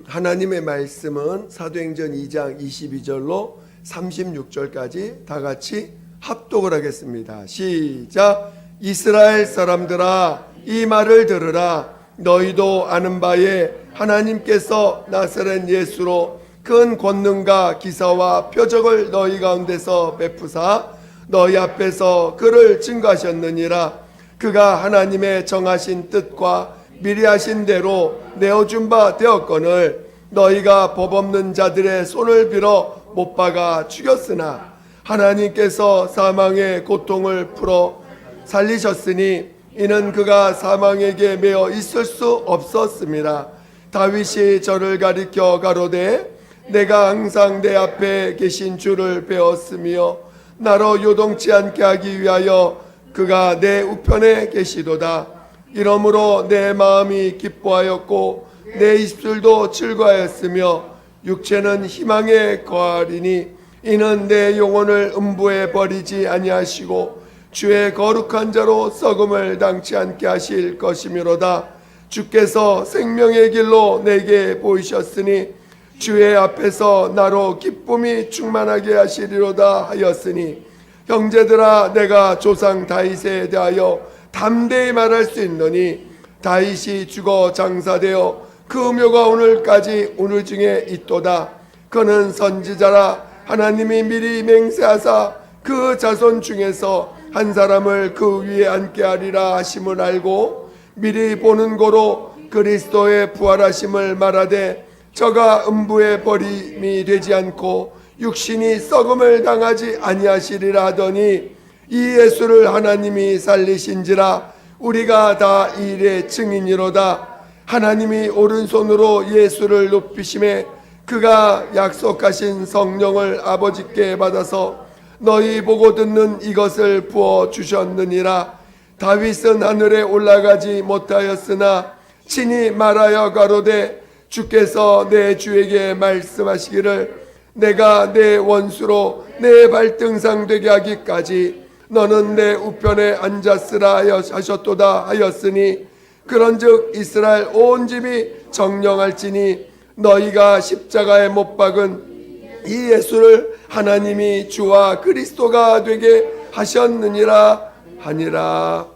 하나님의 말씀은 사도행전 2장 22절로 36절까지 다 같이 합독을 하겠습니다. 시작. 이스라엘 사람들아, 이 말을 들으라. 너희도 아는 바에 하나님께서 나사렛 예수로 큰 권능과 기사와 표적을 너희 가운데서 베푸사 너희 앞에서 그를 증거하셨느니라. 그가 하나님의 정하신 뜻과 미리 하신 대로 내어준 바 되었거늘 너희가 법 없는 자들의 손을 빌어 못 박아 죽였으나 하나님께서 사망의 고통을 풀어 살리셨으니 이는 그가 사망에게 매어 있을 수 없었습니다. 다윗이 저를 가리켜 가로되 내가 항상 내 앞에 계신 주를 배웠으며 나로 요동치 않게 하기 위하여 그가 내 우편에 계시도다. 이러므로 내 마음이 기뻐하였고 내 입술도 즐거하였으며 육체는 희망에 거하리니 이는 내 영혼을 음부에 버리지 아니하시고 주의 거룩한 자로 썩음을 당치 않게 하실 것이미로다. 주께서 생명의 길로 내게 보이셨으니 주의 앞에서 나로 기쁨이 충만하게 하시리로다 하였으니 형제들아, 내가 조상 다윗에 대하여 담대히 말할 수 있노니 다윗이 죽어 장사되어 그 묘가 오늘까지 오늘 중에 있도다. 그는 선지자라 하나님이 미리 맹세하사 그 자손 중에서 한 사람을 그 위에 앉게 하리라 하심을 알고 미리 보는 고로 그리스도의 부활하심을 말하되 저가 음부에 버림이 되지 않고 육신이 썩음을 당하지 아니하시리라 하더니 이 예수를 하나님이 살리신지라 우리가 다 이 일의 증인이로다. 하나님이 오른손으로 예수를 높이심에 그가 약속하신 성령을 아버지께 받아서 너희 보고 듣는 이것을 부어 주셨느니라. 다윗은 하늘에 올라가지 못하였으나 친히 말하여 가로되 주께서 내 주에게 말씀하시기를 내가 내 원수로 내 발등상 되게 하기까지 너는 내 우편에 앉았으라 하셨도다 하였으니 그런즉 이스라엘 온 집이 정령할지니 너희가 십자가에 못 박은 이 예수를 하나님이 주와 그리스도가 되게 하셨느니라 하니라.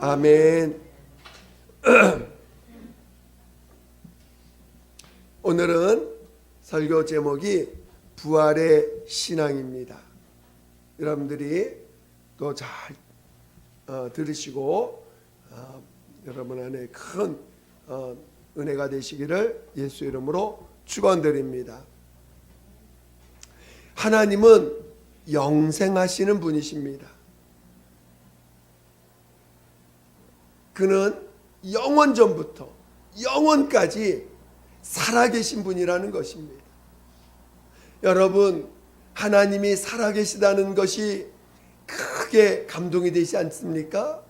아멘. 오늘은 설교 제목이 부활의 신앙입니다. 여러분들이 또 잘 들으시고 여러분 안에 큰 은혜가 되시기를 예수 이름으로 축원드립니다. 하나님은 영생하시는 분이십니다. 그는 영원 전부터 영원까지 살아계신 분이라는 것입니다. 여러분, 하나님이 살아계시다는 것이 크게 감동이 되지 않습니까?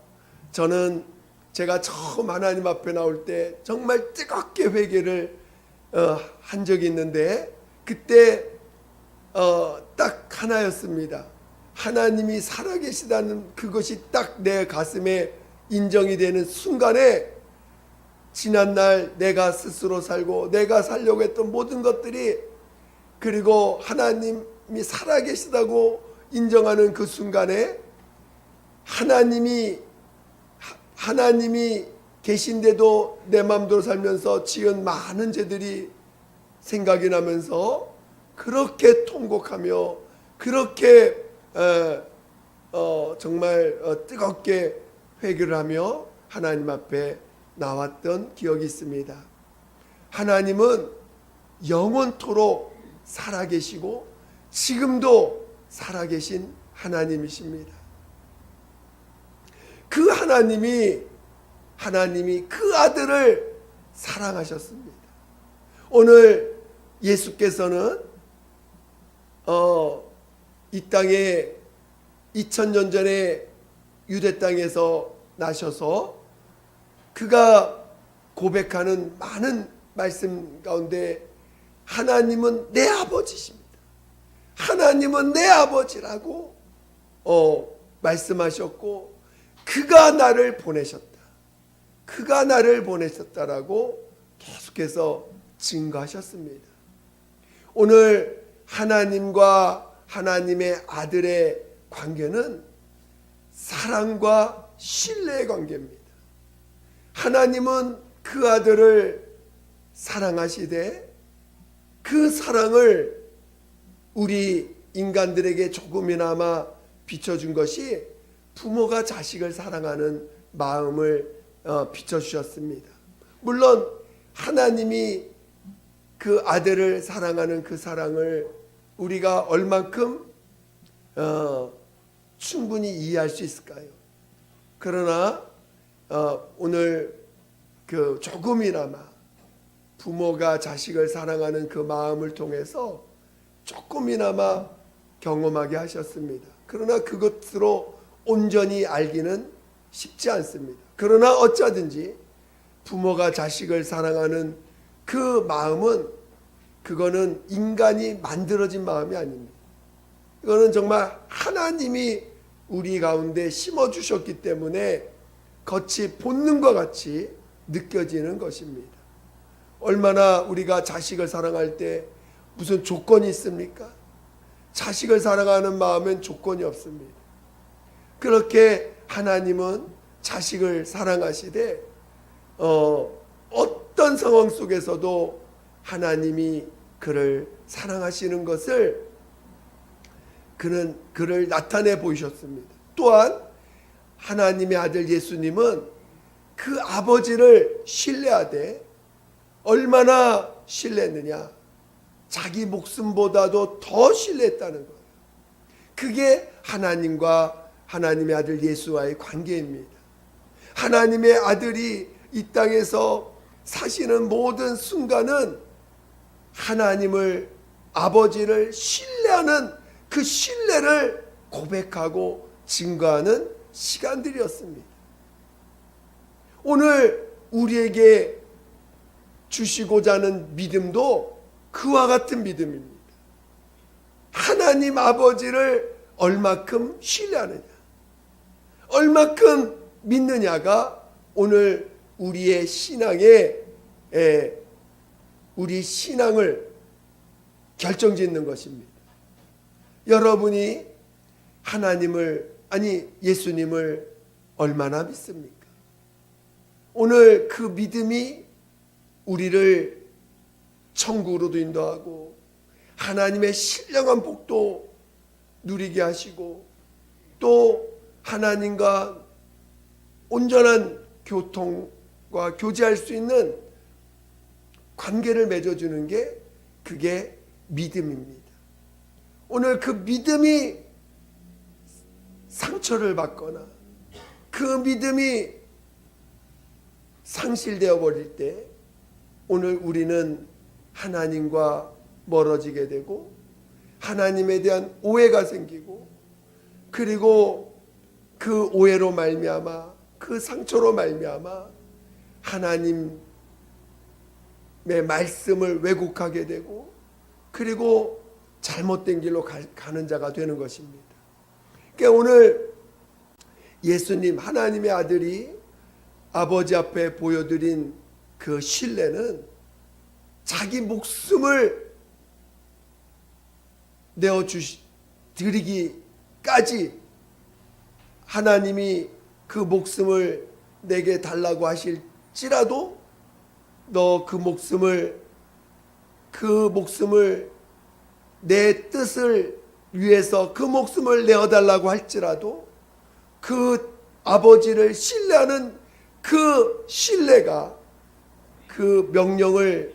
저는 제가 처음 하나님 앞에 나올 때 정말 뜨겁게 회개를 한 적이 있는데 그때 딱 하나였습니다. 하나님이 살아계시다는 그것이 딱 내 가슴에 인정이 되는 순간에 지난날 내가 스스로 살고 내가 살려고 했던 모든 것들이 그리고 하나님이 살아계시다고 인정하는 그 순간에 하나님이 계신데도 내 마음대로 살면서 지은 많은 죄들이 생각이 나면서 그렇게 통곡하며 그렇게 정말 뜨겁게 회개를 하며 하나님 앞에 나왔던 기억이 있습니다. 하나님은 영원토록 살아계시고 지금도 살아계신 하나님이십니다. 그 하나님이 그 아들을 사랑하셨습니다. 오늘 예수께서는 이 땅에 2000년 전에 유대 땅에서 나셔서 그가 고백하는 많은 말씀 가운데 하나님은 내 아버지십니다. 하나님은 내 아버지라고 말씀하셨고 그가 나를 보내셨다. 그가 나를 보내셨다라고 계속해서 증거하셨습니다. 오늘 하나님과 하나님의 아들의 관계는 사랑과 신뢰의 관계입니다. 하나님은 그 아들을 사랑하시되 그 사랑을 우리 인간들에게 조금이나마 비춰준 것이 부모가 자식을 사랑하는 마음을 비춰주셨습니다. 물론 하나님이 그 아들을 사랑하는 그 사랑을 우리가 얼만큼 충분히 이해할 수 있을까요? 그러나 오늘 그 조금이나마 부모가 자식을 사랑하는 그 마음을 통해서 조금이나마 경험하게 하셨습니다. 그러나 그것으로 온전히 알기는 쉽지 않습니다. 그러나 어쩌든지 부모가 자식을 사랑하는 그 마음은 그거는 인간이 만들어진 마음이 아닙니다. 이거는 정말 하나님이 우리 가운데 심어주셨기 때문에 거치 본능과 같이 느껴지는 것입니다. 얼마나 우리가 자식을 사랑할 때 무슨 조건이 있습니까? 자식을 사랑하는 마음엔 조건이 없습니다. 그렇게 하나님은 자식을 사랑하시되 어떤 상황 속에서도 하나님이 그를 사랑하시는 것을 그를 나타내 보이셨습니다. 또한 하나님의 아들 예수님은 그 아버지를 신뢰하되 얼마나 신뢰했느냐? 자기 목숨보다도 더 신뢰했다는 거예요. 그게 하나님과 하나님의 아들 예수와의 관계입니다. 하나님의 아들이 이 땅에서 사시는 모든 순간은 하나님을, 아버지를 신뢰하는 그 신뢰를 고백하고 증거하는 시간들이었습니다. 오늘 우리에게 주시고자 하는 믿음도 그와 같은 믿음입니다. 하나님 아버지를 얼마큼 신뢰하느냐, 얼마큼 믿느냐가 오늘 우리의 우리 신앙을 결정짓는 것입니다. 여러분이 예수님을 얼마나 믿습니까? 오늘 그 믿음이 우리를 천국으로도 인도하고 하나님의 신령한 복도 누리게 하시고 또 하나님과 온전한 교통과 교제할 수 있는 관계를 맺어주는 게 그게 믿음입니다. 오늘 그 믿음이 상처를 받거나 그 믿음이 상실되어 버릴 때 오늘 우리는 하나님과 멀어지게 되고 하나님에 대한 오해가 생기고 그리고 그 오해로 말미암아 그 상처로 말미암아 하나님의 말씀을 왜곡하게 되고 그리고 잘못된 길로 가는 자가 되는 것입니다. 그러니까 오늘 예수님 하나님의 아들이 아버지 앞에 보여드린 그 신뢰는 자기 목숨을 드리기까지 하나님이 그 목숨을 내게 달라고 하실지라도 너 그 목숨을 내 뜻을 위해서 그 목숨을 내어달라고 할지라도 그 아버지를 신뢰하는 그 신뢰가 그 명령을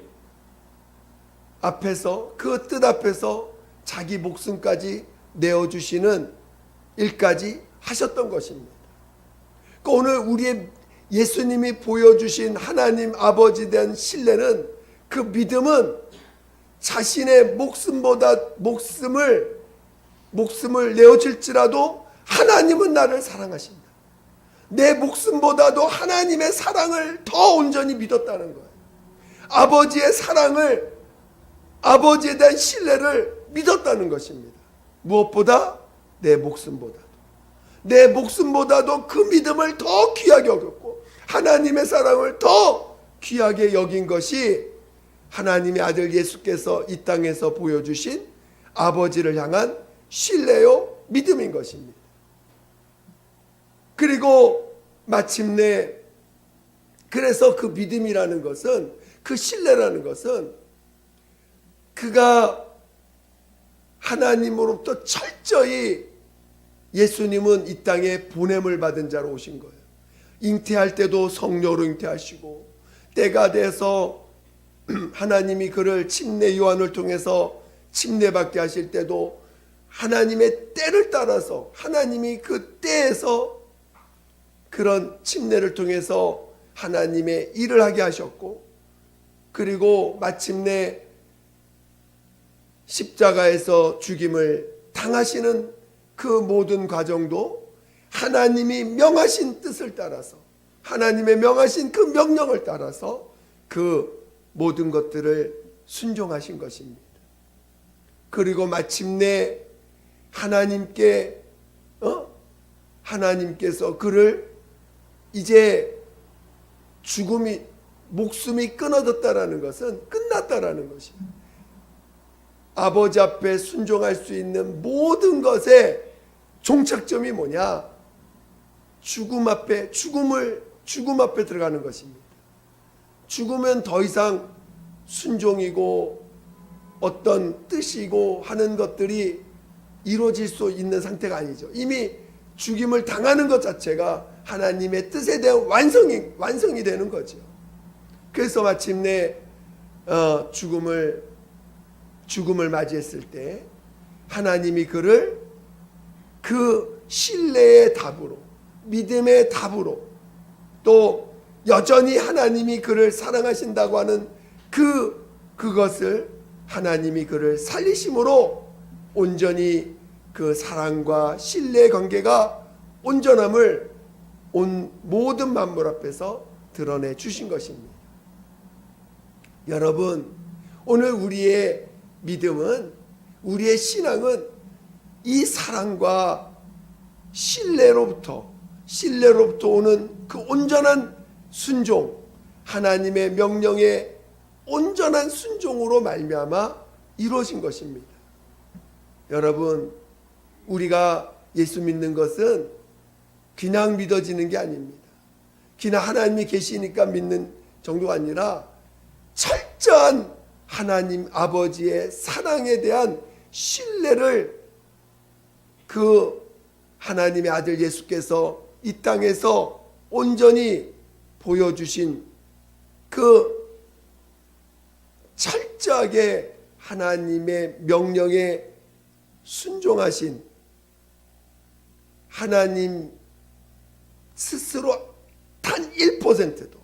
앞에서 그 뜻 앞에서 자기 목숨까지 내어주시는 일까지 하셨던 것입니다. 그러니까 오늘 우리의 예수님이 보여주신 하나님 아버지에 대한 신뢰는 그 믿음은 자신의 목숨을 내어줄지라도 하나님은 나를 사랑하신다. 내 목숨보다도 하나님의 사랑을 더 온전히 믿었다는 거예요. 아버지의 사랑을, 아버지에 대한 신뢰를 믿었다는 것입니다. 무엇보다 내 목숨보다도 그 믿음을 더 귀하게 여겼고 하나님의 사랑을 더 귀하게 여긴 것이 하나님의 아들 예수께서 이 땅에서 보여주신 아버지를 향한 신뢰요 믿음인 것입니다. 그리고 마침내 그래서 그 믿음이라는 것은, 그 신뢰라는 것은 그가 하나님으로부터 철저히 예수님은 이 땅에 보냄을 받은 자로 오신 거예요. 잉태할 때도 성령으로 잉태하시고, 때가 돼서 하나님이 그를 침례 요한을 통해서 침례받게 하실 때도 하나님의 때를 따라서 하나님이 그 때에서 그런 침례를 통해서 하나님의 일을 하게 하셨고, 그리고 마침내 십자가에서 죽임을 당하시는 그 모든 과정도 하나님이 명하신 뜻을 따라서, 하나님의 명하신 그 명령을 따라서 그 모든 것들을 순종하신 것입니다. 그리고 마침내 하나님께서 그를 이제 목숨이 끊어졌다라는 것은 끝났다라는 것입니다. 아버지 앞에 순종할 수 있는 모든 것의 종착점이 뭐냐? 죽음 앞에 들어가는 것입니다. 죽으면 더 이상 순종이고 어떤 뜻이고 하는 것들이 이루어질 수 있는 상태가 아니죠. 이미 죽임을 당하는 것 자체가 하나님의 뜻에 대한 완성이 되는 거죠. 그래서 마침내 죽음을 맞이했을 때 하나님이 그를 그 신뢰의 답으로, 믿음의 답으로, 또 여전히 하나님이 그를 사랑하신다고 하는 그것을 하나님이 그를 살리심으로 온전히 그 사랑과 신뢰의 관계가 온전함을 온 모든 만물 앞에서 드러내 주신 것입니다. 여러분, 오늘 우리의 믿음은, 우리의 신앙은 이 사랑과 신뢰로부터 오는 그 온전한 순종, 하나님의 명령에 온전한 순종으로 말미암아 이루어진 것입니다. 여러분, 우리가 예수 믿는 것은 그냥 믿어지는 게 아닙니다. 그냥 하나님이 계시니까 믿는 정도가 아니라 철저한 하나님 아버지의 사랑에 대한 신뢰를 그 하나님의 아들 예수께서 이 땅에서 온전히 보여주신 그 철저하게 하나님의 명령에 순종하신 하나님 스스로 단 1%도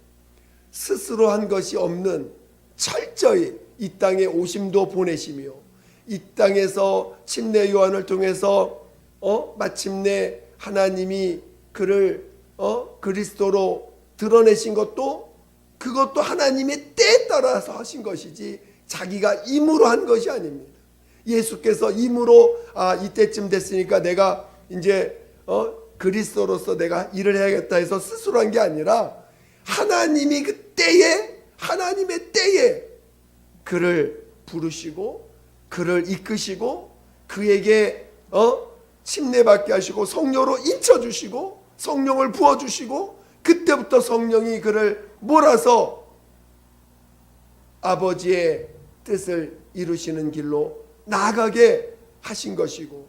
스스로 한 것이 없는 철저히 이 땅에 오심도 보내시며 이 땅에서 침례 요한을 통해서 마침내 하나님이 그를 그리스도로 드러내신 것도 그것도 하나님의 때에 따라서 하신 것이지 자기가 임으로 한 것이 아닙니다. 예수께서 임으로 이때쯤 됐으니까 내가 이제 그리스도로서 내가 일을 해야겠다 해서 스스로 한 게 아니라 하나님이 그 때에 하나님의 때에 그를 부르시고 그를 이끄시고 그에게 침례받게 하시고 성령으로 인쳐주시고 성령을 부어주시고 그때부터 성령이 그를 몰아서 아버지의 뜻을 이루시는 길로 나아가게 하신 것이고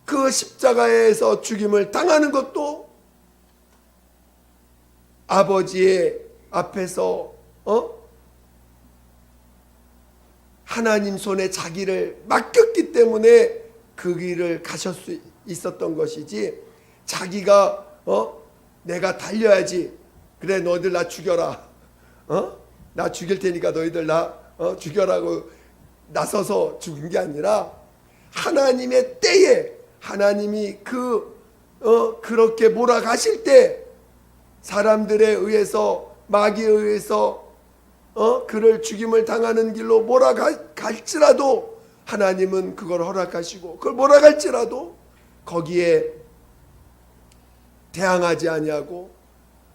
그 십자가에서 죽임을 당하는 것도 아버지의 앞에서 하나님 손에 자기를 맡겼기 때문에 그 길을 가실 수 있었던 것이지 자기가 내가 달려야지 그래 너희들 나 죽여라 나 죽일 테니까 너희들 나 죽여라고 나서서 죽은 게 아니라 하나님의 때에 하나님이 그렇게 몰아가실 때 사람들에 의해서 마귀에 의해서 그를 죽임을 당하는 길로 몰아갈지라도 하나님은 그걸 허락하시고 그걸 몰아갈지라도 거기에 대항하지 아니하고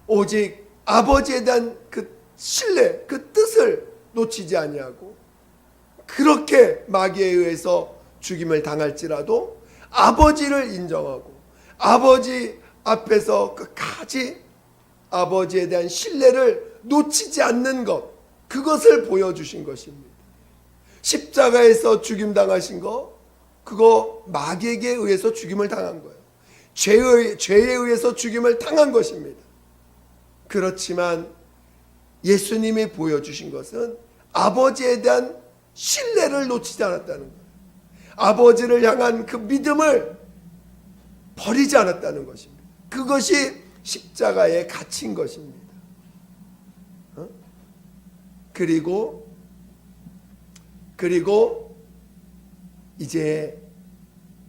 오직 아버지에 대한 그 신뢰, 그 뜻을 놓치지 아니하고 그렇게 마귀에 의해서 죽임을 당할지라도 아버지를 인정하고 아버지 앞에서 끝까지 아버지에 대한 신뢰를 놓치지 않는 것, 그것을 보여주신 것입니다. 십자가에서 죽임당하신 거, 그거 마귀에게 의해서 죽임을 당한 거예요. 죄에 의해서 죽임을 당한 것입니다. 그렇지만 예수님이 보여주신 것은 아버지에 대한 신뢰를 놓치지 않았다는 거예요. 아버지를 향한 그 믿음을 버리지 않았다는 것입니다. 그것이 십자가에 갇힌 것입니다. 그리고 이제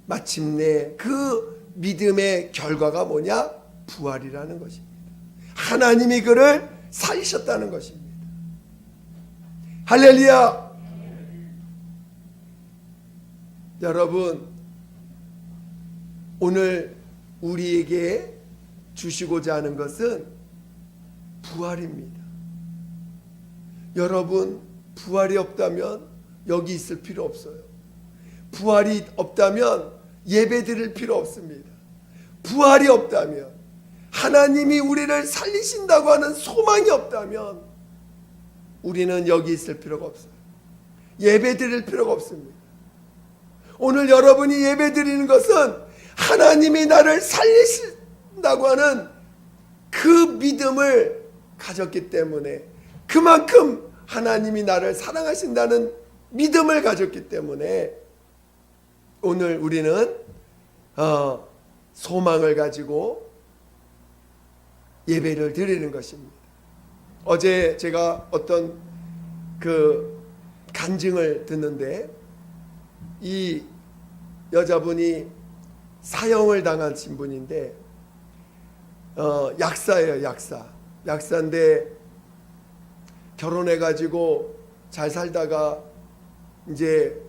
마침내 그 믿음의 결과가 뭐냐? 부활이라는 것입니다. 하나님이 그를 살리셨다는 것입니다. 할렐루야! 여러분, 오늘 우리에게 주시고자 하는 것은 부활입니다. 여러분, 부활이 없다면 여기 있을 필요 없어요. 부활이 없다면 예배 드릴 필요 없습니다. 부활이 없다면, 하나님이 우리를 살리신다고 하는 소망이 없다면 우리는 여기 있을 필요가 없어요. 예배 드릴 필요가 없습니다. 오늘 여러분이 예배 드리는 것은 하나님이 나를 살리신다고 하는 그 믿음을 가졌기 때문에, 그만큼 하나님이 나를 사랑하신다는 믿음을 가졌기 때문에 오늘 우리는 소망을 가지고 예배를 드리는 것입니다. 어제 제가 어떤 그 간증을 듣는데, 이 여자분이 사형을 당하신 분인데 약사예요. 약사인데 결혼해가지고 잘 살다가 이제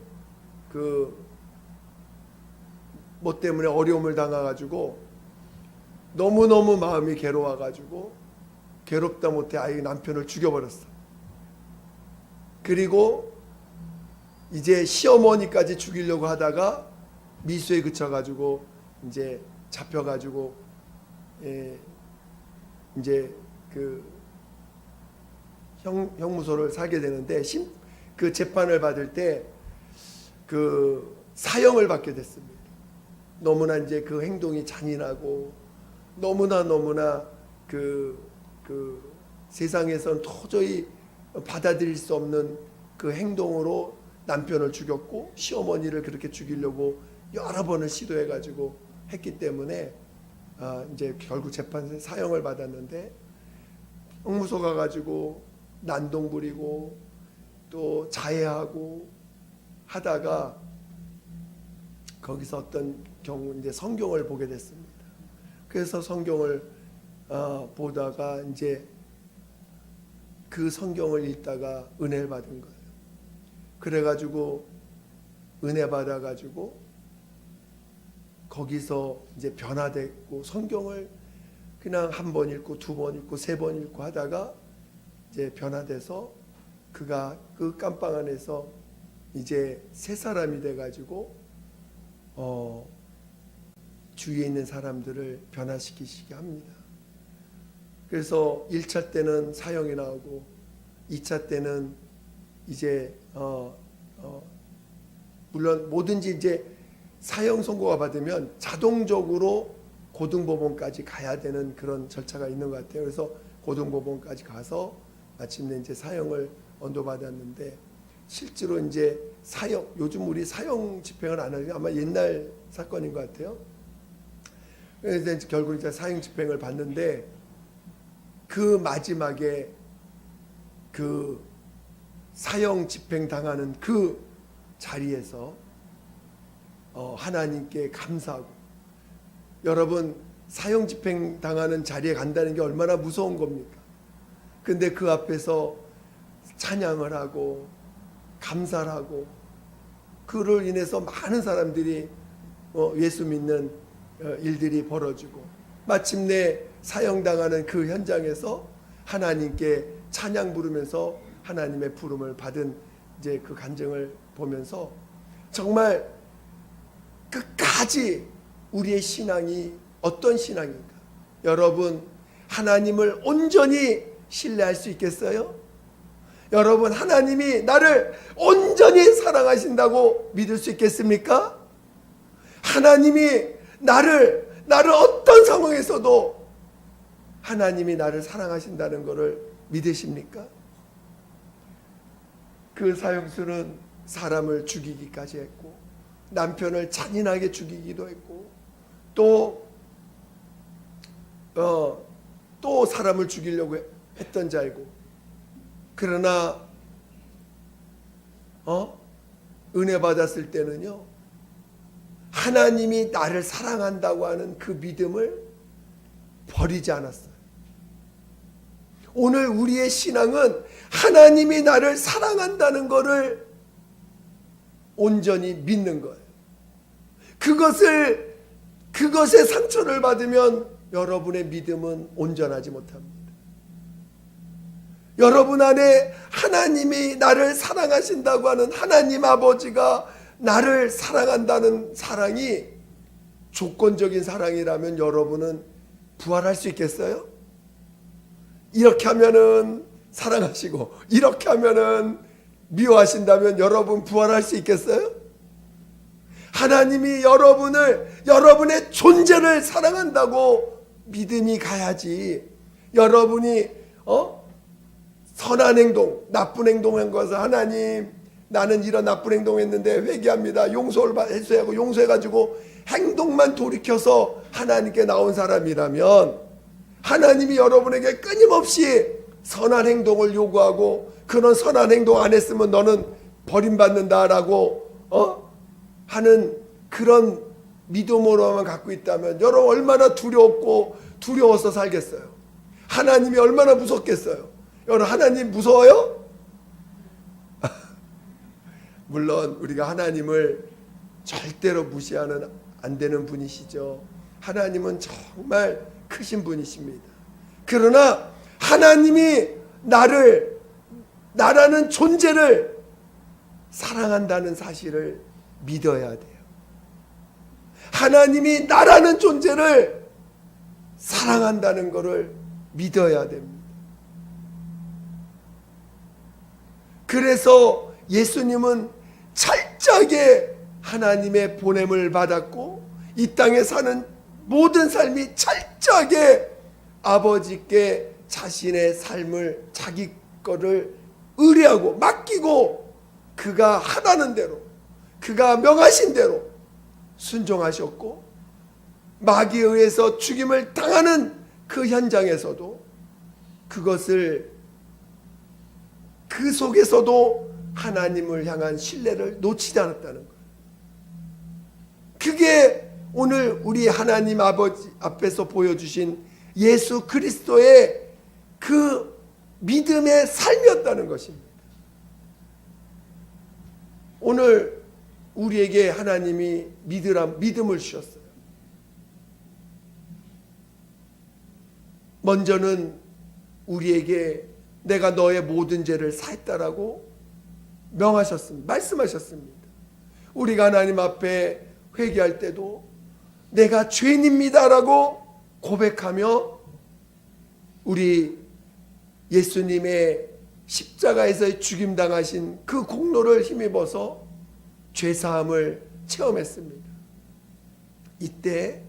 그 뭐 때문에 어려움을 당해가지고 너무너무 마음이 괴로워가지고 괴롭다 못해 아이 남편을 죽여버렸어. 그리고 이제 시어머니까지 죽이려고 하다가 미수에 그쳐가지고 이제 잡혀가지고 이제 그 형무소를 살게 되는데, 그 재판을 받을 때 그 사형을 받게 됐습니다. 너무나 이제 그 행동이 잔인하고 너무나 그 세상에선 도저히 받아들일 수 없는 그 행동으로 남편을 죽였고 시어머니를 그렇게 죽이려고 여러 번을 시도해가지고 했기 때문에 이제 결국 재판에서 사형을 받았는데, 형무소 가가지고 난동 부리고 또 자해하고 하다가 거기서 어떤 경우 이제 성경을 보게 됐습니다. 그래서 성경을 보다가 이제 그 성경을 읽다가 은혜를 받은 거예요. 그래가지고 은혜 받아가지고 거기서 이제 변화됐고, 성경을 그냥 한 번 읽고 두 번 읽고 세 번 읽고 하다가 이제 변화돼서 그가 그 깜빵 안에서 이제 새 사람이 돼가지고 주위에 있는 사람들을 변화시키시게 합니다. 그래서 1차 때는 사형이 나오고 2차 때는 이제 물론 뭐든지 이제 사형 선고가 받으면 자동적으로 고등법원까지 가야 되는 그런 절차가 있는 것 같아요. 그래서 고등법원까지 가서 마침내 이제 사형을 언도받았는데, 실제로 이제 사형, 요즘 우리 사형 집행을 안 하는 게 아마 옛날 사건인 것 같아요. 그래서 이제 결국 이제 사형 집행을 받는데, 그 마지막에 그 사형 집행 당하는 그 자리에서 하나님께 감사하고, 여러분 사형 집행 당하는 자리에 간다는 게 얼마나 무서운 겁니까? 근데 그 앞에서 찬양을 하고 감사를 하고, 그를 인해서 많은 사람들이 예수 믿는 일들이 벌어지고, 마침내 사형당하는 그 현장에서 하나님께 찬양 부르면서 하나님의 부름을 받은 이제 그 간증을 보면서 정말 끝까지 우리의 신앙이 어떤 신앙인가? 여러분, 하나님을 온전히 신뢰할 수 있겠어요? 여러분, 하나님이 나를 온전히 사랑하신다고 믿을 수 있겠습니까? 하나님이 나를 어떤 상황에서도 하나님이 나를 사랑하신다는 것을 믿으십니까? 그 사형수는 사람을 죽이기까지 했고, 남편을 잔인하게 죽이기도 했고, 또 사람을 죽이려고 했던 자이고, 그러나 은혜 받았을 때는요, 하나님이 나를 사랑한다고 하는 그 믿음을 버리지 않았어요. 오늘 우리의 신앙은 하나님이 나를 사랑한다는 것을 온전히 믿는 거예요. 그것에 상처를 받으면 여러분의 믿음은 온전하지 못합니다. 여러분 안에 하나님이 나를 사랑하신다고 하는 하나님 아버지가 나를 사랑한다는 사랑이 조건적인 사랑이라면 여러분은 부활할 수 있겠어요? 이렇게 하면은 사랑하시고 이렇게 하면은 미워하신다면 여러분 부활할 수 있겠어요? 하나님이 여러분의 존재를 사랑한다고 믿음이 가야지. 여러분이 선한 행동, 나쁜 행동한 것을 하나님, 나는 이런 나쁜 행동했는데 회개합니다. 용서하고 용서해가지고 행동만 돌이켜서 하나님께 나온 사람이라면 하나님이 여러분에게 끊임없이 선한 행동을 요구하고 그런 선한 행동 안 했으면 너는 버림받는다라고 하는 그런 믿음으로만 갖고 있다면 여러분 얼마나 두려워서 살겠어요? 하나님이 얼마나 무섭겠어요? 여러분 하나님 무서워요? 물론 우리가 하나님을 절대로 무시하는 안 되는 분이시죠. 하나님은 정말 크신 분이십니다. 그러나 하나님이 나라는 존재를 사랑한다는 사실을 믿어야 돼요. 하나님이 나라는 존재를 사랑한다는 것을 믿어야 됩니다. 그래서 예수님은 철저하게 하나님의 보냄을 받았고 이 땅에 사는 모든 삶이 철저하게 아버지께 자신의 삶을 자기 거를 의뢰하고 맡기고 그가 하라는 대로 그가 명하신 대로 순종하셨고 마귀에 의해서 죽임을 당하는 그 현장에서도 그 속에서도 하나님을 향한 신뢰를 놓치지 않았다는 거예요. 그게 오늘 우리 하나님 아버지 앞에서 보여주신 예수 그리스도의 그 믿음의 삶이었다는 것입니다. 오늘 우리에게 하나님이 믿음을 주셨어요. 먼저는 우리에게 내가 너의 모든 죄를 사했다라고 명하셨습니다. 말씀하셨습니다. 우리가 하나님 앞에 회개할 때도 내가 죄인입니다라고 고백하며 우리 예수님의 십자가에서 죽임당하신 그 공로를 힘입어서 죄사함을 체험했습니다. 이때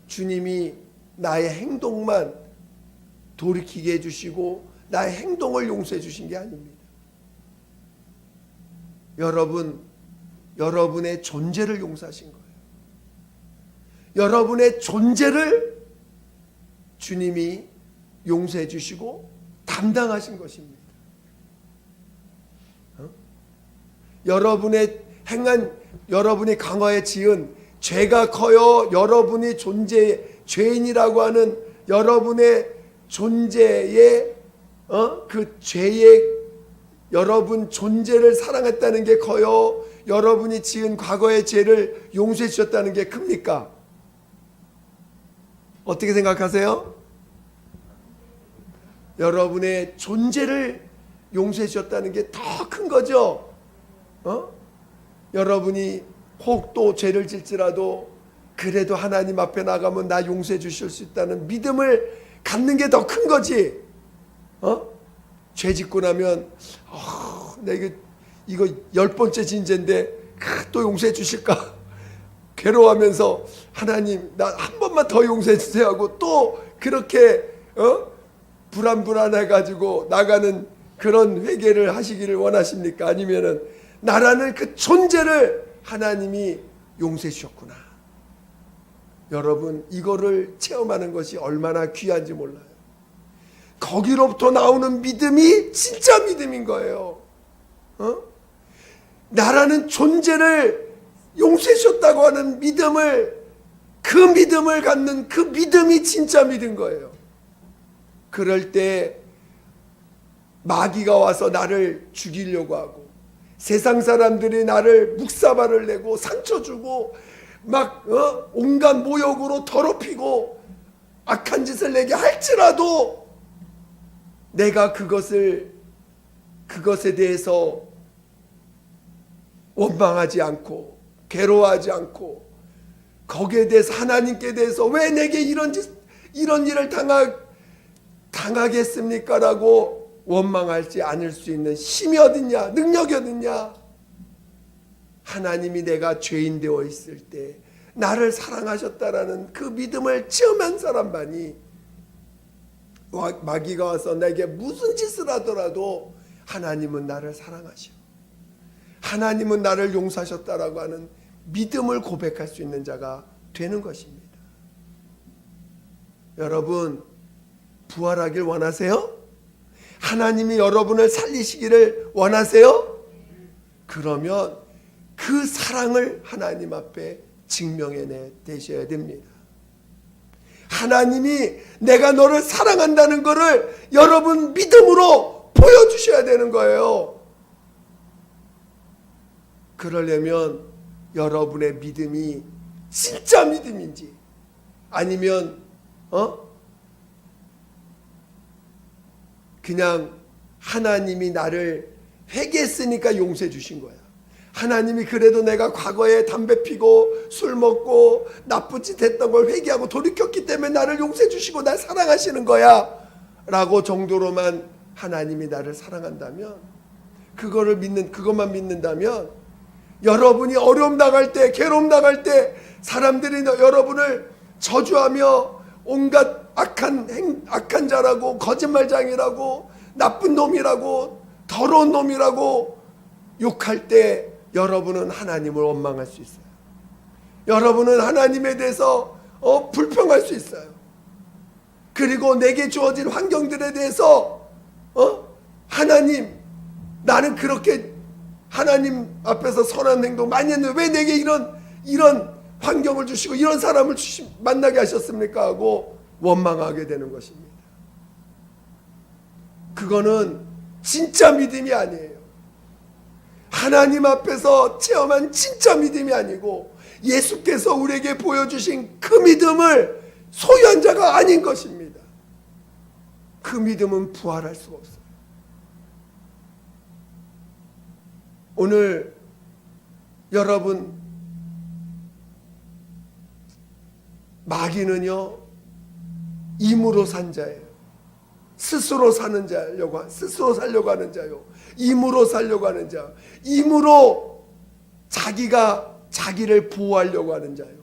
주님이 나의 행동만 돌이키게 해주시고 나의 행동을 용서해 주신 게 아닙니다. 여러분의 존재를 용서하신 거예요. 여러분의 존재를 주님이 용서해 주시고 담당하신 것입니다. 여러분이 강화에 지은 죄가 커요. 여러분이 죄인이라고 하는 여러분의 존재의 그 죄의 여러분 존재를 사랑했다는 게 커요. 여러분이 지은 과거의 죄를 용서해 주셨다는 게 큽니까? 어떻게 생각하세요? 여러분의 존재를 용서해 주셨다는 게 더 큰 거죠. 여러분이 혹 또 죄를 질지라도 그래도 하나님 앞에 나가면 나 용서해 주실 수 있다는 믿음을 갖는 게 더 큰 거지. 죄 짓고 나면 내가 이거 10번째 진죄인데 또 용서해 주실까 괴로워하면서 하나님 나 한 번만 더 용서해 주세요 하고 또 그렇게 불안해가지고 나가는 그런 회개를 하시기를 원하십니까? 아니면은 나라는 그 존재를 하나님이 용서해 주셨구나. 여러분 이거를 체험하는 것이 얼마나 귀한지 몰라요. 거기로부터 나오는 믿음이 진짜 믿음인 거예요. 나라는 존재를 용서해 주셨다고 하는 믿음을, 그 믿음을 갖는 그 믿음이 진짜 믿은 거예요. 그럴 때 마귀가 와서 나를 죽이려고 하고 세상 사람들이 나를 묵사발을 내고 상처 주고 막 온갖 모욕으로 더럽히고 악한 짓을 내게 할지라도 내가 그것에 대해서 원망하지 않고 괴로워하지 않고 거기에 대해서 하나님께 대해서 왜 내게 이런 일을 당하겠습니까? 라고 원망하지 않을 수 있는 힘이 어딨냐, 능력이 어딨냐. 하나님이 내가 죄인 되어 있을 때 나를 사랑하셨다라는 그 믿음을 체험한 사람만이 마귀가 와서 내게 무슨 짓을 하더라도 하나님은 나를 사랑하시오, 하나님은 나를 용서하셨다라고 하는 믿음을 고백할 수 있는 자가 되는 것입니다. 여러분 부활하길 원하세요? 하나님이 여러분을 살리시기를 원하세요? 그러면 그 사랑을 하나님 앞에 증명해내 되셔야 됩니다. 하나님이 내가 너를 사랑한다는 것을 여러분 믿음으로 보여주셔야 되는 거예요. 그러려면 여러분의 믿음이 진짜 믿음인지 아니면 그냥 하나님이 나를 회개했으니까 용서해 주신 거야. 하나님이 그래도 내가 과거에 담배 피고 술 먹고 나쁜 짓 했던 걸 회개하고 돌이켰기 때문에 나를 용서해 주시고 날 사랑하시는 거야 라고 정도로만 하나님이 나를 사랑한다면, 그것만 믿는다면 여러분이 어려움 당할 때, 괴로움 당할 때 사람들이 여러분을 저주하며 온갖 악한 자라고 거짓말장이라고 나쁜 놈이라고 더러운 놈이라고 욕할 때 여러분은 하나님을 원망할 수 있어요. 여러분은 하나님에 대해서 불평할 수 있어요. 그리고 내게 주어진 환경들에 대해서 하나님 나는 그렇게 하나님 앞에서 선한 행동 많이 했는데 왜 내게 이런 환경을 주시고 이런 사람을 만나게 하셨습니까? 하고 원망하게 되는 것입니다. 그거는 진짜 믿음이 아니에요. 하나님 앞에서 체험한 진짜 믿음이 아니고 예수께서 우리에게 보여주신 그 믿음을 소유한 자가 아닌 것입니다. 그 믿음은 부활할 수가 없어요. 오늘 여러분 마귀는요 임으로 산 자예요. 스스로 살려고 하는 자요. 임으로 살려고 하는 자. 임으로 자기를 보호하려고 하는 자요.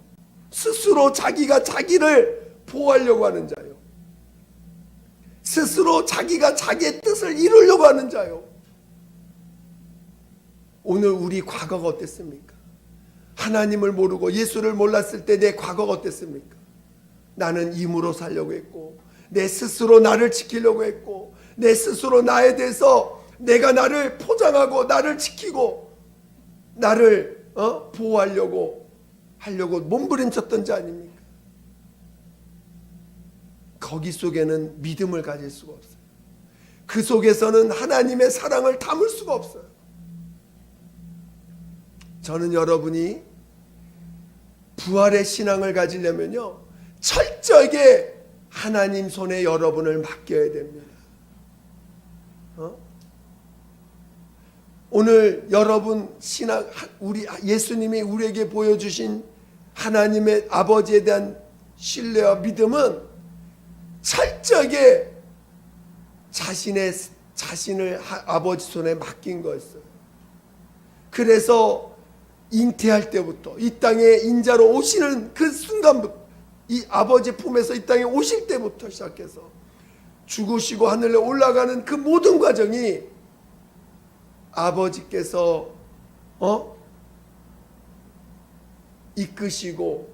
스스로 자기가 자기를 보호하려고 하는 자요. 스스로 자기가 자기의 뜻을 이루려고 하는 자요. 오늘 우리 과거가 어땠습니까? 하나님을 모르고 예수를 몰랐을 때 내 과거가 어땠습니까? 나는 임으로 살려고 했고 내 스스로 나를 지키려고 했고 내 스스로 나에 대해서 내가 나를 포장하고 나를 지키고 나를 보호하려고 몸부림쳤던 자 아닙니까? 거기 속에는 믿음을 가질 수가 없어요. 그 속에서는 하나님의 사랑을 담을 수가 없어요. 저는 여러분이 부활의 신앙을 가지려면요 철저하게 하나님 손에 여러분을 맡겨야 됩니다. 오늘 여러분 신앙, 우리 예수님이 우리에게 보여주신 하나님의 아버지에 대한 신뢰와 믿음은 철저하게 자신을 아버지 손에 맡긴 거였어요. 그래서 잉태할 때부터 이 땅에 인자로 오시는 그 순간부터, 이 아버지 품에서 이 땅에 오실 때부터 시작해서 죽으시고 하늘에 올라가는 그 모든 과정이 아버지께서 이끄시고,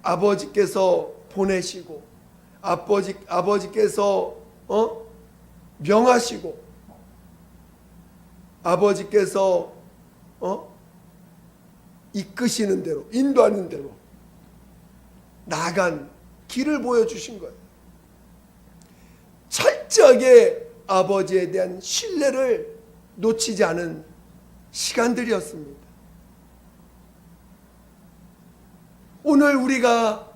아버지께서 보내시고, 아버지께서 명하시고, 아버지께서 이끄시는 대로, 인도하는 대로 나간 길을 보여주신 거예요. 철저하게 아버지에 대한 신뢰를 놓치지 않은 시간들이었습니다. 오늘 우리가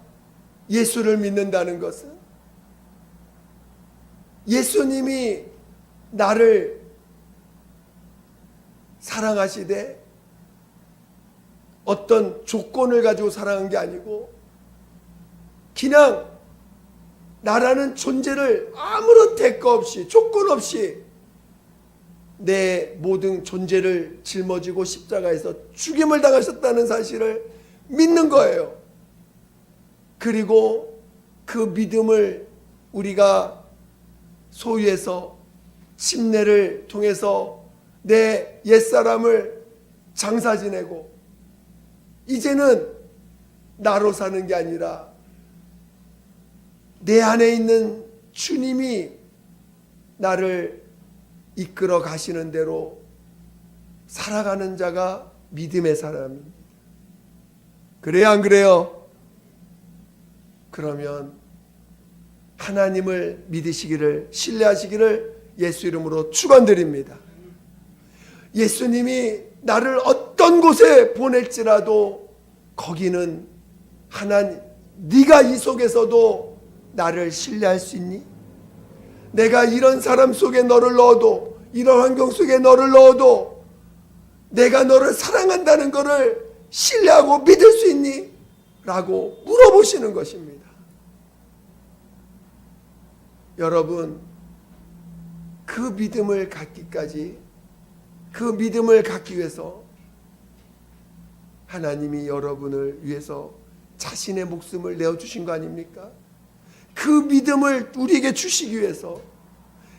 예수를 믿는다는 것은 예수님이 나를 사랑하시되 어떤 조건을 가지고 사랑한 게 아니고 그냥 나라는 존재를 아무런 대가 없이, 조건 없이 내 모든 존재를 짊어지고 십자가에서 죽임을 당하셨다는 사실을 믿는 거예요. 그리고 그 믿음을 우리가 소유해서 침례를 통해서 내 옛사람을 장사 지내고, 이제는 나로 사는 게 아니라 내 안에 있는 주님이 나를 이끌어 가시는 대로 살아가는 자가 믿음의 사람입니다. 그래요, 안 그래요? 그러면 하나님을 믿으시기를, 신뢰하시기를 예수 이름으로 축원드립니다. 예수님이 나를 어떤 곳에 보낼지라도 거기는 하나님, 네가 이 속에서도 나를 신뢰할 수 있니? 내가 이런 사람 속에 너를 넣어도, 이런 환경 속에 너를 넣어도 내가 너를 사랑한다는 것을 신뢰하고 믿을 수 있니? 라고 물어보시는 것입니다. 여러분, 그 믿음을 갖기까지, 그 믿음을 갖기 위해서 하나님이 여러분을 위해서 자신의 목숨을 내어주신 거 아닙니까? 그 믿음을 우리에게 주시기 위해서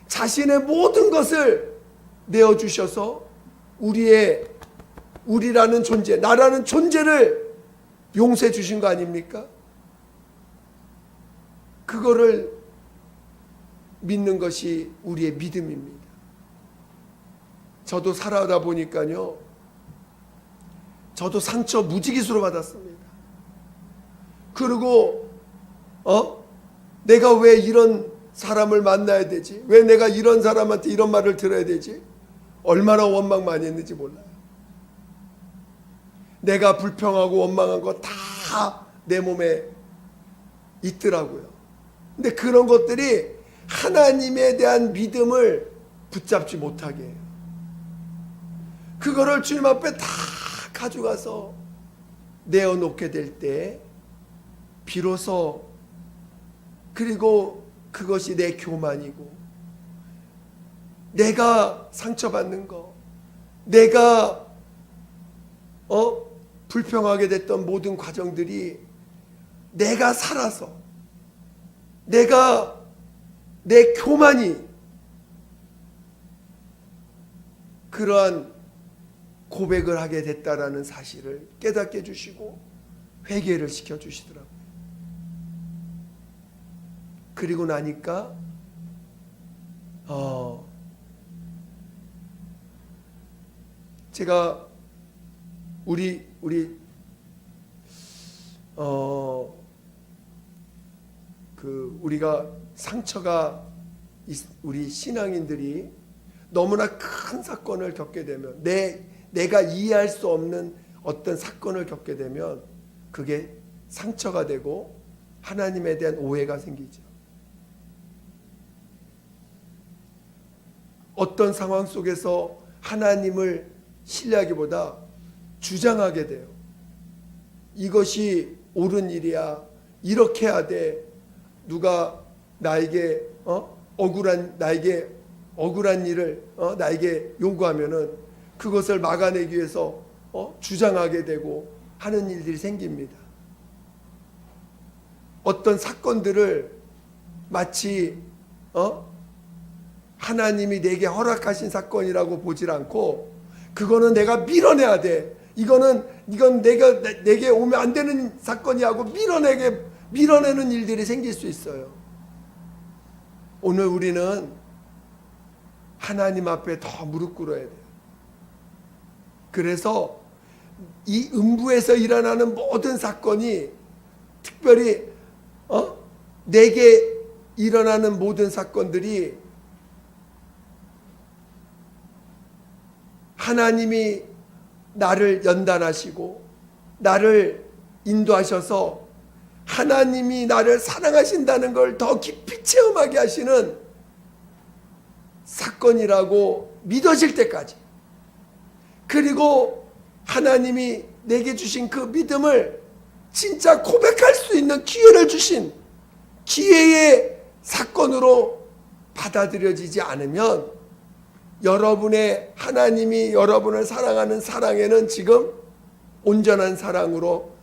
자신의 모든 것을 내어주셔서 우리라는 존재, 나라는 존재를 용서해 주신 거 아닙니까? 그거를 믿는 것이 우리의 믿음입니다. 저도 살아다 보니까요, 저도 상처 무지기수로 받았습니다. 그리고 내가 왜 이런 사람을 만나야 되지? 왜 내가 이런 사람한테 이런 말을 들어야 되지? 얼마나 원망 많이 했는지 몰라요. 내가 불평하고 원망한 거 다 내 몸에 있더라고요. 근데 그런 것들이 하나님에 대한 믿음을 붙잡지 못하게 해요. 그거를 주님 앞에 다 가져가서 내어놓게 될 때 비로소, 그리고 그것이 내 교만이고, 내가 상처받는 거, 내가 불평하게 됐던 모든 과정들이 내가 살아서, 내 교만이 그러한 고백을 하게 됐다라는 사실을 깨닫게 해주시고 회개를 시켜주시더라고요. 그리고 나니까 제가 우리가 상처가, 우리 신앙인들이 너무나 큰 사건을 겪게 되면, 내가 이해할 수 없는 어떤 사건을 겪게 되면 그게 상처가 되고 하나님에 대한 오해가 생기죠. 어떤 상황 속에서 하나님을 신뢰하기보다 주장하게 돼요. 이것이 옳은 일이야. 이렇게 해야 돼. 누가 나에게 억울한 일을 나에게 요구하면은 그것을 막아내기 위해서 주장하게 되고 하는 일들이 생깁니다. 어떤 사건들을 마치 하나님이 내게 허락하신 사건이라고 보질 않고 그거는 내가 밀어내야 돼. 이건 내게 오면 안 되는 사건이 하고 밀어내는 일들이 생길 수 있어요. 오늘 우리는 하나님 앞에 더 무릎 꿇어야 돼요. 그래서 이 음부에서 일어나는 모든 사건이 특별히 내게 일어나는 모든 사건들이 하나님이 나를 연단하시고 나를 인도하셔서 하나님이 나를 사랑하신다는 걸 더 깊이 체험하게 하시는 사건이라고 믿어질 때까지, 그리고 하나님이 내게 주신 그 믿음을 진짜 고백할 수 있는 기회를 주신 기회의 사건으로 받아들여지지 않으면 하나님이 여러분을 사랑하는 사랑에는 지금 온전한 사랑으로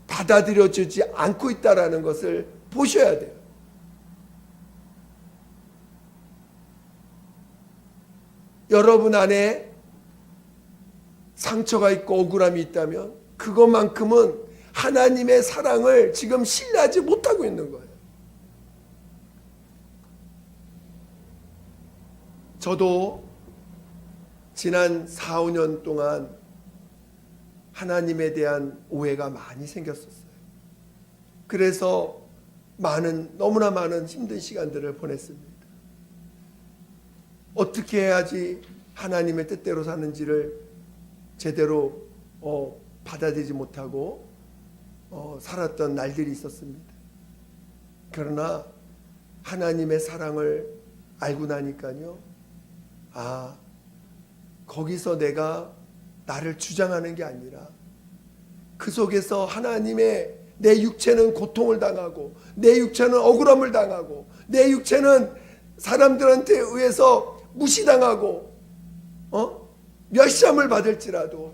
받아들여지지 않고 있다는 것을 보셔야 돼요. 여러분 안에 상처가 있고 억울함이 있다면 그것만큼은 하나님의 사랑을 지금 신뢰하지 못하고 있는 거예요. 저도 지난 4, 5년 동안 하나님에 대한 오해가 많이 생겼었어요. 그래서 너무나 많은 힘든 시간들을 보냈습니다. 어떻게 해야지 하나님의 뜻대로 사는지를 제대로 받아들이지 못하고 살았던 날들이 있었습니다. 그러나 하나님의 사랑을 알고 나니까요, 거기서 내가 나를 주장하는 게 아니라 그 속에서 하나님의 내 육체는 고통을 당하고 내 육체는 억울함을 당하고 내 육체는 사람들한테 의해서 무시당하고 멸시함을 받을지라도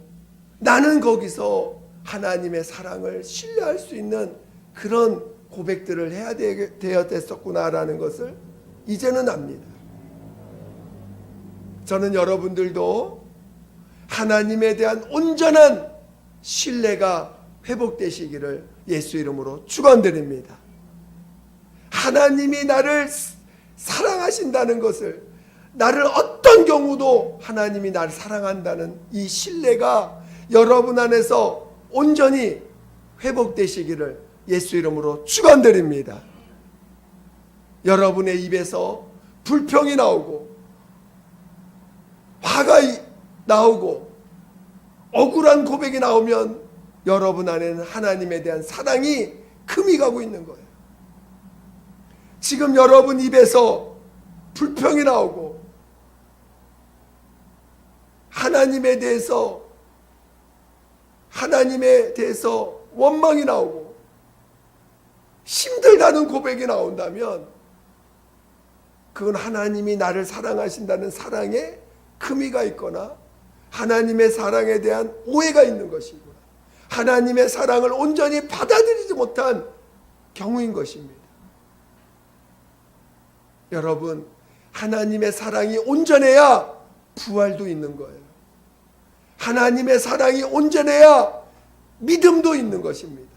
나는 거기서 하나님의 사랑을 신뢰할 수 있는 그런 고백들을 해야 되었었구나라는 것을 이제는 압니다. 저는 여러분들도 하나님에 대한 온전한 신뢰가 회복되시기를 예수 이름으로 축원드립니다. 하나님이 나를 사랑하신다는 것을, 나를 어떤 경우도 하나님이 나를 사랑한다는 이 신뢰가 여러분 안에서 온전히 회복되시기를 예수 이름으로 축원드립니다. 여러분의 입에서 불평이 나오고 화가 나오고 억울한 고백이 나오면 여러분 안에는 하나님에 대한 사랑이 금이 가고 있는 거예요. 지금 여러분 입에서 불평이 나오고 하나님에 대해서 원망이 나오고 힘들다는 고백이 나온다면 그건 하나님이 나를 사랑하신다는 사랑에 금이가 있거나 하나님의 사랑에 대한 오해가 있는 것이구나, 하나님의 사랑을 온전히 받아들이지 못한 경우인 것입니다. 여러분, 하나님의 사랑이 온전해야 부활도 있는 거예요. 하나님의 사랑이 온전해야 믿음도 있는 것입니다.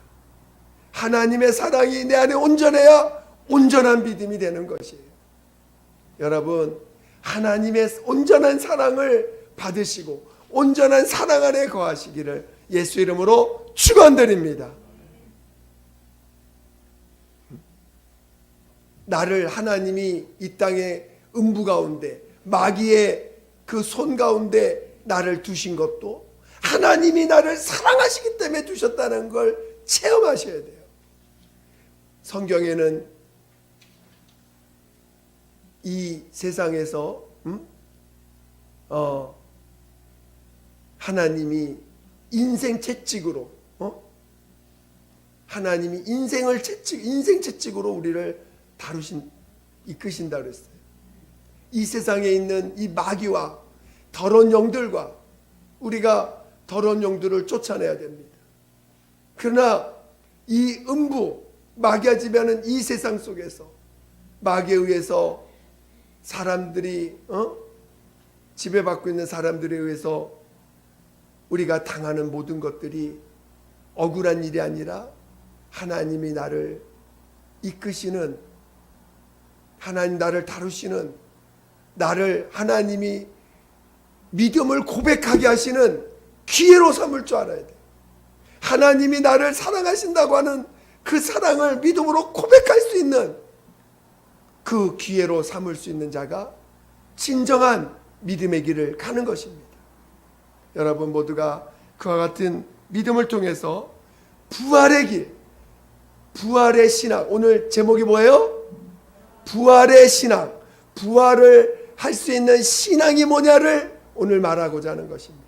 하나님의 사랑이 내 안에 온전해야 온전한 믿음이 되는 것이에요. 여러분, 하나님의 온전한 사랑을 받으시고 온전한 사랑 안에 거하시기를 예수 이름으로 축원드립니다. 나를 하나님이 이 땅의 음부 가운데 마귀의 그 손 가운데 나를 두신 것도 하나님이 나를 사랑하시기 때문에 두셨다는 걸 체험하셔야 돼요. 성경에는 이 세상에서 하나님이 인생 채찍으로 하나님이 인생 채찍으로 우리를 이끄신다 그랬어요. 이 세상에 있는 이 마귀와 더러운 영들과 우리가 더러운 영들을 쫓아내야 됩니다. 그러나 이 음부 마귀가 지배하는 이 세상 속에서 마귀에 의해서 사람들이 지배받고 있는 사람들에 의해서 우리가 당하는 모든 것들이 억울한 일이 아니라 하나님이 나를 이끄시는, 하나님 나를 다루시는, 나를 하나님이 믿음을 고백하게 하시는 기회로 삼을 줄 알아야 돼. 하나님이 나를 사랑하신다고 하는 그 사랑을 믿음으로 고백할 수 있는 그 기회로 삼을 수 있는 자가 진정한 믿음의 길을 가는 것입니다. 여러분 모두가 그와 같은 믿음을 통해서 부활의 길, 부활의 신앙, 오늘 제목이 뭐예요? 부활의 신앙, 부활을 할 수 있는 신앙이 뭐냐를 오늘 말하고자 하는 것입니다.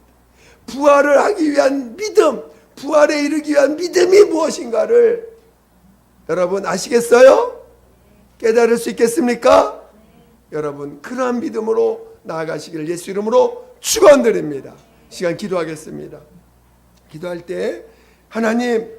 부활을 하기 위한 믿음, 부활에 이르기 위한 믿음이 무엇인가를 여러분 아시겠어요? 깨달을 수 있겠습니까? 여러분 그러한 믿음으로 나아가시기를 예수 이름으로 축원드립니다. 시간 기도하겠습니다. 기도할 때 하나님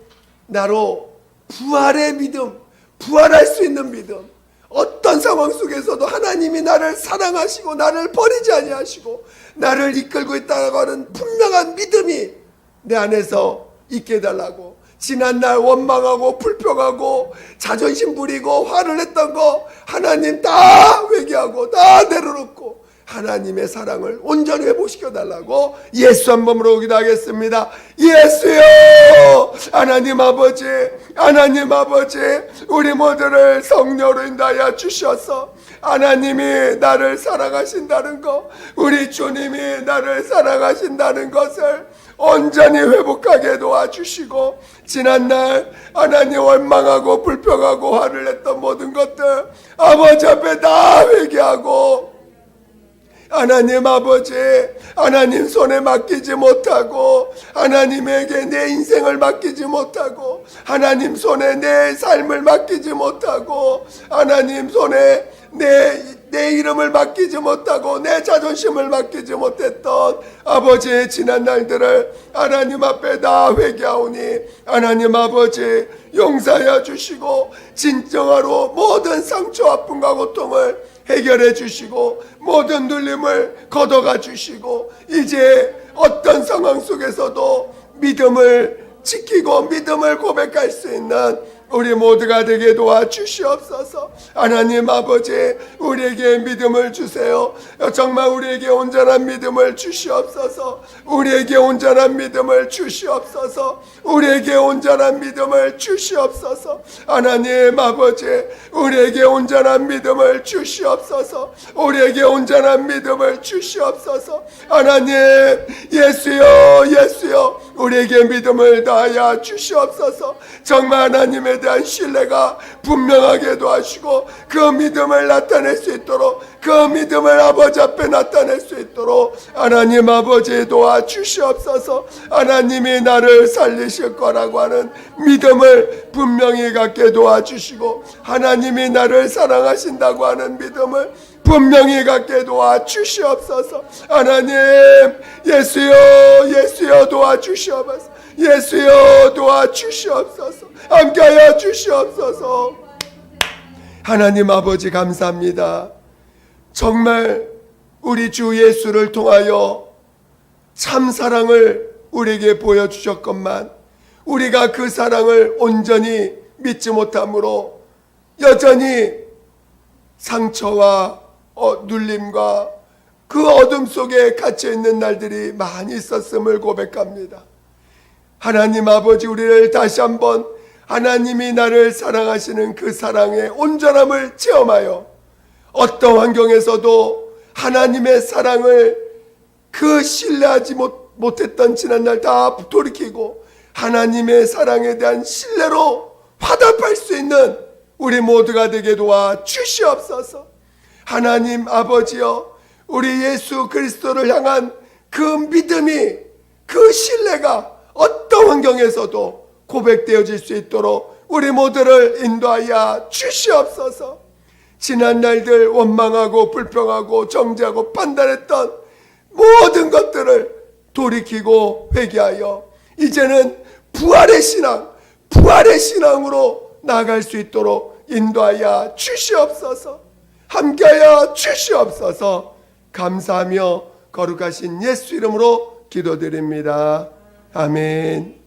나로 부활의 믿음, 부활할 수 있는 믿음, 어떤 상황 속에서도 하나님이 나를 사랑하시고 나를 버리지 아니하시고 나를 이끌고 있다고 하는 분명한 믿음이 내 안에서 있게 해달라고. 지난날 원망하고 불평하고 자존심 부리고 화를 냈던 거 하나님 다 회개하고 다 내려놓고 하나님의 사랑을 온전히 회복시켜 달라고 예수 한 몸으로 기도하겠습니다. 예수여, 하나님 아버지, 하나님 아버지, 우리 모두를 성령으로 인도하여 주셔서 하나님이 나를 사랑하신다는 것, 우리 주님이 나를 사랑하신다는 것을 온전히 회복하게 도와주시고 지난날 하나님 원망하고 불평하고 화를 냈던 모든 것들 아버지 앞에 다 회개하고 하나님 아버지, 하나님 손에 맡기지 못하고 하나님에게 내 인생을 맡기지 못하고 하나님 손에 내 삶을 맡기지 못하고 하나님 손에 내 이름을 맡기지 못하고 내 자존심을 맡기지 못했던 아버지의 지난 날들을 하나님 앞에 다 회개하오니 하나님 아버지 용서하여 주시고 진정으로 모든 상처 아픔과 고통을 해결해 주시고 모든 눌림을 걷어가 주시고 이제 어떤 상황 속에서도 믿음을 지키고 믿음을 고백할 수 있는 우리 모두가 되게 도와주시옵소서. 하나님 아버지 우리에게 믿음을 주세요. 정말 우리에게 온전한 믿음을 주시옵소서. 우리에게 온전한 믿음을 주시옵소서. 우리에게 온전한 믿음을 주시옵소서. 하나님 아버지 우리에게 온전한 믿음을 주시옵소서. 우리에게 온전한 믿음을 주시옵소서. 하나님 예수여, 예수여, 우리에게 믿음을 다하여 주시옵소서. 정말 하나님의 대한 신뢰가 분명하게 도와주시고 그 믿음을 나타낼 수 있도록 그 믿음을 아버지 앞에 나타낼 수 있도록 하나님 아버지 도와주시옵소서. 하나님이 나를 살리실 거라고 하는 믿음을 분명히 갖게 도와주시고 하나님이 나를 사랑하신다고 하는 믿음을 분명히 갖게 도와주시옵소서. 하나님 예수여, 예수여 도와주시옵소서. 예수여 도와주시옵소서. 함께하여 주시옵소서. 하나님 아버지 감사합니다. 정말 우리 주 예수를 통하여 참 사랑을 우리에게 보여주셨건만 우리가 그 사랑을 온전히 믿지 못함으로 여전히 상처와 눌림과 그 어둠 속에 갇혀있는 날들이 많이 있었음을 고백합니다. 하나님 아버지 우리를 다시 한번 하나님이 나를 사랑하시는 그 사랑의 온전함을 체험하여 어떤 환경에서도 하나님의 사랑을 그 신뢰하지 못했던 지난날 다 돌이키고 하나님의 사랑에 대한 신뢰로 화답할 수 있는 우리 모두가 되게 도와 주시옵소서. 하나님 아버지여 우리 예수 그리스도를 향한 그 믿음이 그 신뢰가 어떤 환경에서도 고백되어질 수 있도록 우리 모두를 인도하여 주시옵소서. 지난 날들 원망하고 불평하고 정죄하고 판단했던 모든 것들을 돌이키고 회개하여 이제는 부활의 신앙으로 나아갈 수 있도록 인도하여 주시옵소서. 함께하여 주시옵소서. 감사하며 거룩하신 예수 이름으로 기도드립니다. 아멘.